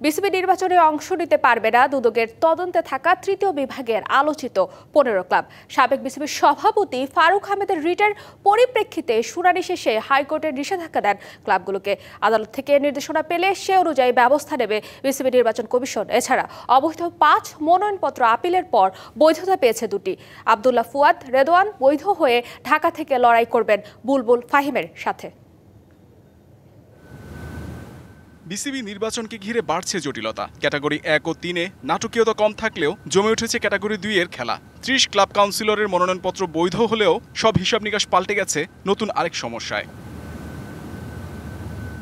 BCB নির্বাচনে অংশ নিতে পারবে না দুদকের তদন্তে থাকা তৃতীয় বিভাগের আলোচিত 15 ক্লাব। সাবেক বিসিবির সভাপতি ফারুক আহমেদের রিটের পরিপ্রেক্ষিতে শুনানি শেষে হাইকোর্টের নিষেধাজ্ঞা দেন ক্লাবগুলোকে। আদালত থেকে নির্দেশনা পেলে সে অনুযায়ী ব্যবস্থা নেবে বিসিবি নির্বাচন কমিশন। এছাড়া অবৈধ 5 মনোনয়নপত্র আপিলের পর বৈধতা পেয়েছে 2টি। আব্দুল্লাহ ফুয়াদ রেদওয়ান বৈধ হয়ে ঢাকা থেকে লড়াই করবেন বুলবুল ফাহিমের সাথে। বিসিবি নির্বাচনকে ঘিরে বাড়ছে জটিলতা। ক্যাটাগরি 1 ও 3-এ নাটকীয়তা কম থাকলেও জমে উঠেছে ক্যাটাগরি 2-এর খেলা। 30 ক্লাব কাউন্সিলরের মনোনয়নপত্র বৈধ হলেও সব হিসাব নিকাশ পাল্টে গেছে নতুন আরেক সমস্যায়।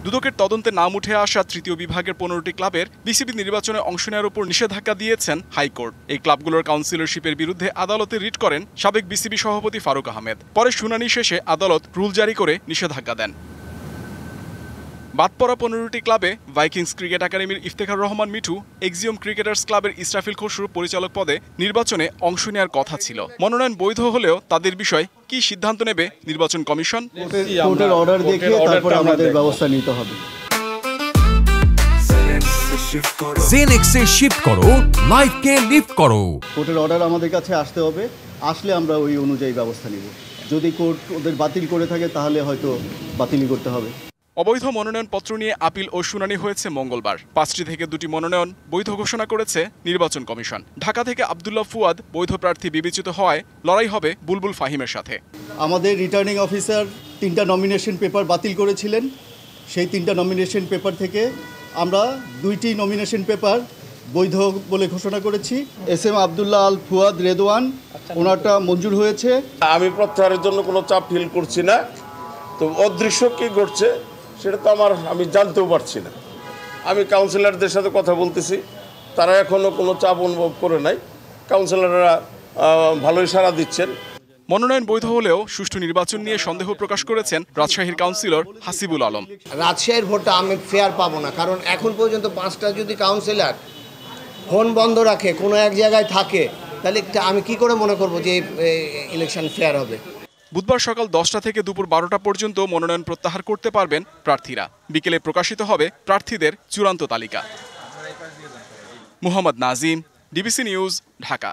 দুদকের তদন্তে নাম উঠে আসা তৃতীয় বিভাগের 15টি ক্লাবের বিসিবি নির্বাচনে অংশ নেওয়ার উপর নিষেধাজ্ঞা দিয়েছেন হাইকোর্ট। এই ক্লাবগুলোর কাউন্সিলরশিপের বিরুদ্ধে আদালতে রিট করেন সাবেক বিসিবি সভাপতি ফারুক আহমেদ। পরে শুনানি শেষে আদালত রুল জারি করে নিষেধাজ্ঞা দেন। বাদ পড়া 15টি ক্লাবে ভাইকিংস ক্রিকেট একাডেমির ইফতেখার রহমান মিঠু, এক্সিওম ক্রিকেটার্স ক্লাবের ইসরাফিল খসরু পরিচালক পদে নির্বাচনে অংশ নেওয়ার কথা ছিল। মনোনয়ন বৈধ হলেও তাদের বিষয় কি সিদ্ধান্ত নেবে নির্বাচন কমিশন? কোর্টের অর্ডার দেখে তারপরে আমাদের ব্যবস্থা নিতে হবে। জেনেক্সে শিফট করো, লাইফকে লিফট করো। কোর্টের অর্ডার আমাদের কাছে আসতে হবে, আসলে আমরা ওই অনুযায়ী ব্যবস্থা নিব। যদি কোর্ট ওদের বাতিল করে থাকে তাহলে হয়তো বাতিলই করতে হবে। অবৈধ মনোনয়নপত্র নিয়ে আপিল ও শুনানি হয়েছে মঙ্গলবার। 5টি থেকে 2টি মনোনয়ন বৈধ ঘোষণা করেছে নির্বাচন কমিশন। ঢাকা থেকে আব্দুল্লাহ ফুয়াদ বৈধ প্রার্থী বিবেচিত হওয়ায় লড়াই হবে বুলবুল ফাহিমের সাথে। আমাদের রিটার্নিং অফিসার 3টা নমিনেশন পেপার বাতিল করেছিলেন। সেই 3টা নমিনেশন পেপার থেকে আমরা 2টি নমিনেশন পেপার বৈধ বলে ঘোষণা করেছি। SM আব্দুল্লাহ আল ফুয়াদ রেদওয়ান ওনারটা মঞ্জুর হয়েছে। আমি প্রত্যাহারের জন্য কোনো চাপ ফিল করছি না। তো অদৃশ্য কি ঘটছে সেটা তো আমি জানতেও পারছি না। আমি কাউন্সিলরদের সাথে কথা বলতেছি, তারা এখনও কোনো চাপ অনুভব করে নাই। কাউন্সিলররা ভালোই সাড়া দিচ্ছেন। মনোনয়ন বৈধ হলেও সুষ্ঠু নির্বাচন নিয়ে সন্দেহ প্রকাশ করেছেন রাজশাহীর কাউন্সিলর হাসিবুল আলম। রাজশাহীর ভোটটা আমি ফেয়ার পাবো না, কারণ এখন পর্যন্ত 5টা যদি কাউন্সিলর ফোন বন্ধ রাখে, কোনো এক জায়গায় থাকে, তাহলে আমি কি করে মনে করব যে ইলেকশন ফেয়ার হবে? বুধবার সকাল 10টা থেকে দুপুর 12টা পর্যন্ত মনোনয়ন প্রত্যাহার করতে পারবেন প্রার্থীরা। বিকেলে প্রকাশিত হবে প্রার্থীদের চূড়ান্ত তালিকা। Mohammad Nazim, DBC news, Dhaka.